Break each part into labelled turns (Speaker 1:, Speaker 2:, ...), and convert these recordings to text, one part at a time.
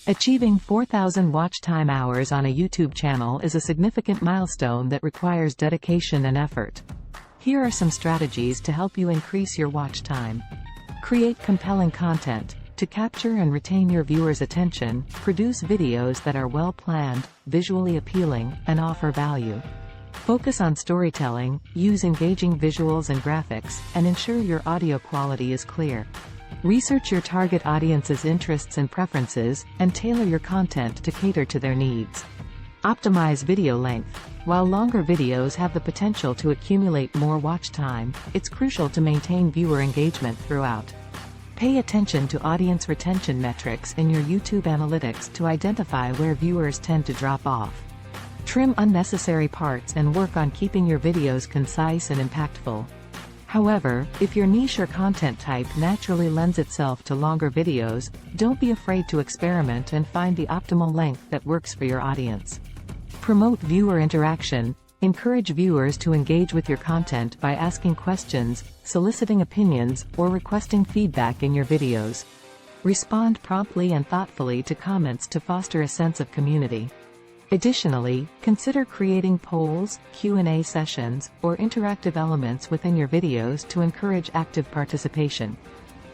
Speaker 1: Achieving 4,000 watch time hours on a YouTube channel is a significant milestone that requires dedication and effort. Here are some strategies to help you increase your watch time. Create compelling content. To capture and retain your viewers' attention, produce videos that are well-planned, visually appealing, and offer value. Focus on storytelling, use engaging visuals and graphics, and ensure your audio quality is clear. Research your target audience's interests and preferences, and tailor your content to cater to their needs. Optimize video length. While longer videos have the potential to accumulate more watch time, it's crucial to maintain viewer engagement throughout. Pay attention to audience retention metrics in your YouTube analytics to identify where viewers tend to drop off. Trim unnecessary parts and work on keeping your videos concise and impactful. However, if your niche or content type naturally lends itself to longer videos, don't be afraid to experiment and find the optimal length that works for your audience. Promote viewer interaction. Encourage viewers to engage with your content by asking questions, soliciting opinions, or requesting feedback in your videos. Respond promptly and thoughtfully to comments to foster a sense of community. Additionally, consider creating polls, Q&A sessions, or interactive elements within your videos to encourage active participation.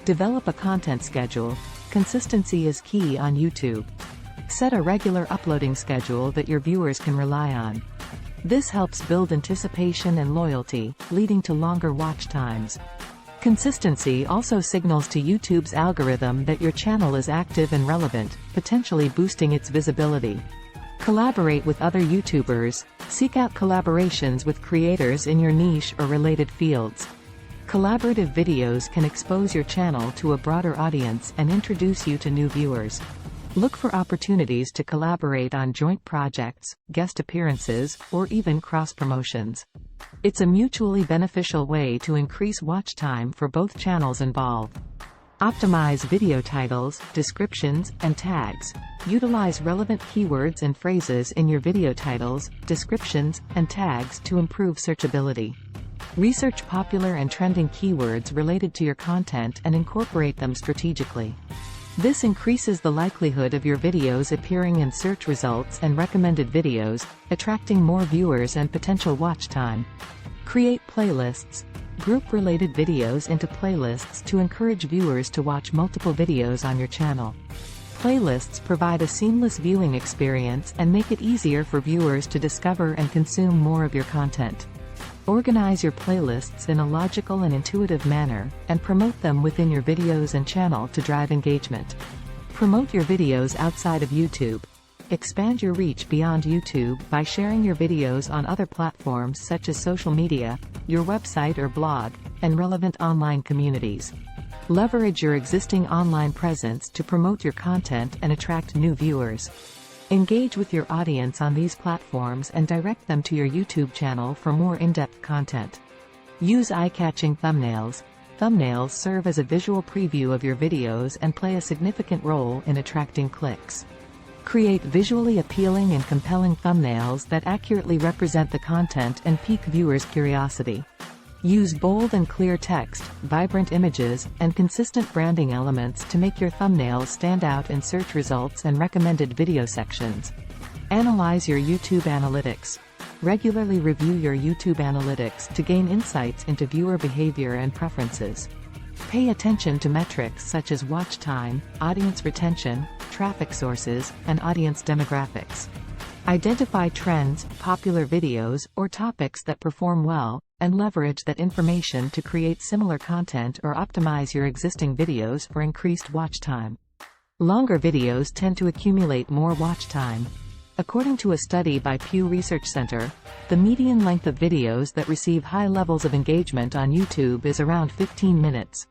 Speaker 1: Develop a content schedule. Consistency is key on YouTube. Set a regular uploading schedule that your viewers can rely on. This helps build anticipation and loyalty, leading to longer watch times. Consistency also signals to YouTube's algorithm that your channel is active and relevant, potentially boosting its visibility. Collaborate with other YouTubers. Seek out collaborations with creators in your niche or related fields. Collaborative videos can expose your channel to a broader audience and introduce you to new viewers. Look for opportunities to collaborate on joint projects, guest appearances, or even cross-promotions. It's a mutually beneficial way to increase watch time for both channels involved. Optimize video titles, descriptions, and tags. Utilize relevant keywords and phrases in your video titles, descriptions, and tags to improve searchability. Research popular and trending keywords related to your content and incorporate them strategically. This increases the likelihood of your videos appearing in search results and recommended videos, attracting more viewers and potential watch time. Create playlists. Group related videos into playlists to encourage viewers to watch multiple videos on your channel. Playlists provide a seamless viewing experience and make it easier for viewers to discover and consume more of your content. Organize your playlists in a logical and intuitive manner, and promote them within your videos and channel to drive engagement. Promote your videos outside of YouTube. Expand your reach beyond YouTube by sharing your videos on other platforms such as social media, your website or blog, and relevant online communities. Leverage your existing online presence to promote your content and attract new viewers. Engage with your audience on these platforms and direct them to your YouTube channel for more in-depth content. Use eye-catching thumbnails. Thumbnails serve as a visual preview of your videos and play a significant role in attracting clicks. Create visually appealing and compelling thumbnails that accurately represent the content and pique viewers' curiosity. Use bold and clear text, vibrant images, and consistent branding elements to make your thumbnails stand out in search results and recommended video sections. Analyze your YouTube analytics. Regularly review your YouTube analytics to gain insights into viewer behavior and preferences. Pay attention to metrics such as watch time, audience retention, traffic sources, and audience demographics. Identify trends, popular videos, or topics that perform well, and leverage that information to create similar content or optimize your existing videos for increased watch time. Longer videos tend to accumulate more watch time. According to a study by Pew Research Center, the median length of videos that receive high levels of engagement on YouTube is around 15 minutes.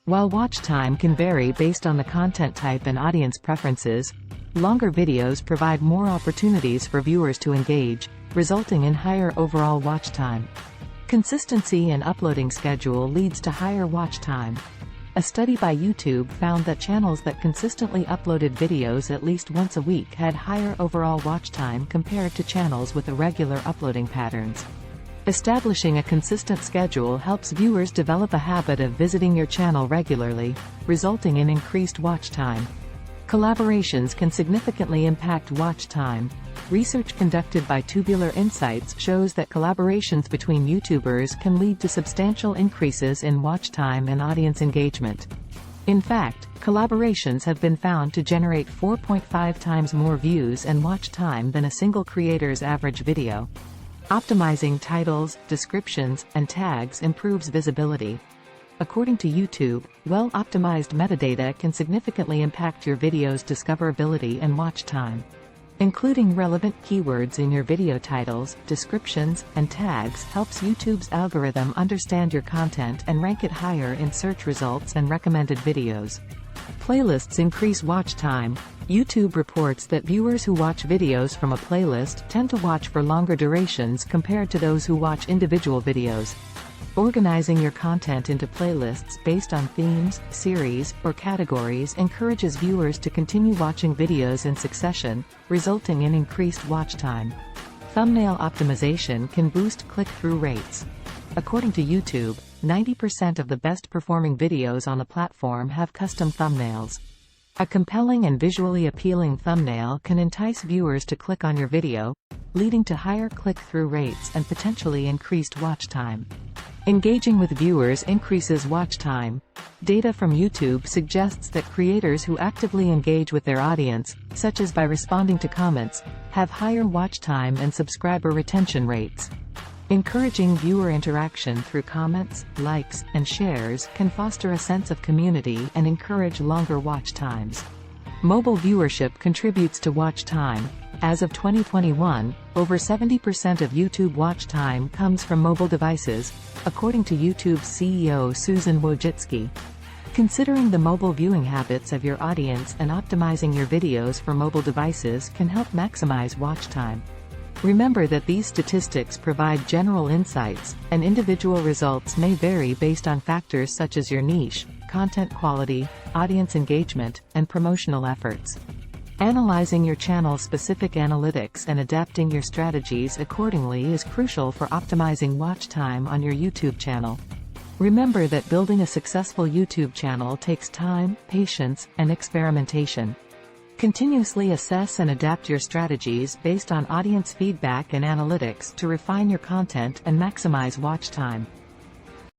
Speaker 1: While watch time can vary based on the content type and audience preferences, longer videos provide more opportunities for viewers to engage, resulting in higher overall watch time. Consistency in uploading schedule leads to higher watch time. A study by YouTube found that channels that consistently uploaded videos at least once a week had higher overall watch time compared to channels with irregular uploading patterns. Establishing a consistent schedule helps viewers develop a habit of visiting your channel regularly, resulting in increased watch time. Collaborations can significantly impact watch time. Research conducted by Tubular Insights shows that collaborations between YouTubers can lead to substantial increases in watch time and audience engagement. In fact, collaborations have been found to generate 4.5 times more views and watch time than a single creator's average video. Optimizing titles, descriptions, and tags improves visibility. According to YouTube, well-optimized metadata can significantly impact your video's discoverability and watch time. Including relevant keywords in your video titles, descriptions, and tags helps YouTube's algorithm understand your content and rank it higher in search results and recommended videos. Playlists increase watch time. YouTube reports that viewers who watch videos from a playlist tend to watch for longer durations compared to those who watch individual videos. Organizing your content into playlists based on themes, series, or categories encourages viewers to continue watching videos in succession, resulting in increased watch time. Thumbnail optimization can boost click-through rates. According to YouTube, 90% of the best-performing videos on the platform have custom thumbnails. A compelling and visually appealing thumbnail can entice viewers to click on your video, leading to higher click-through rates and potentially increased watch time. Engaging with viewers increases watch time. Data from YouTube suggests that creators who actively engage with their audience, such as by responding to comments, have higher watch time and subscriber retention rates. Encouraging viewer interaction through comments, likes, and shares can foster a sense of community and encourage longer watch times. Mobile viewership contributes to watch time. As of 2021, over 70% of YouTube watch time comes from mobile devices, according to YouTube's CEO Susan Wojcicki. Considering the mobile viewing habits of your audience and optimizing your videos for mobile devices can help maximize watch time. Remember that these statistics provide general insights, and individual results may vary based on factors such as your niche, content quality, audience engagement, and promotional efforts. Analyzing your channel's specific analytics and adapting your strategies accordingly is crucial for optimizing watch time on your YouTube channel. Remember that building a successful YouTube channel takes time, patience, and experimentation. Continuously assess and adapt your strategies based on audience feedback and analytics to refine your content and maximize watch time.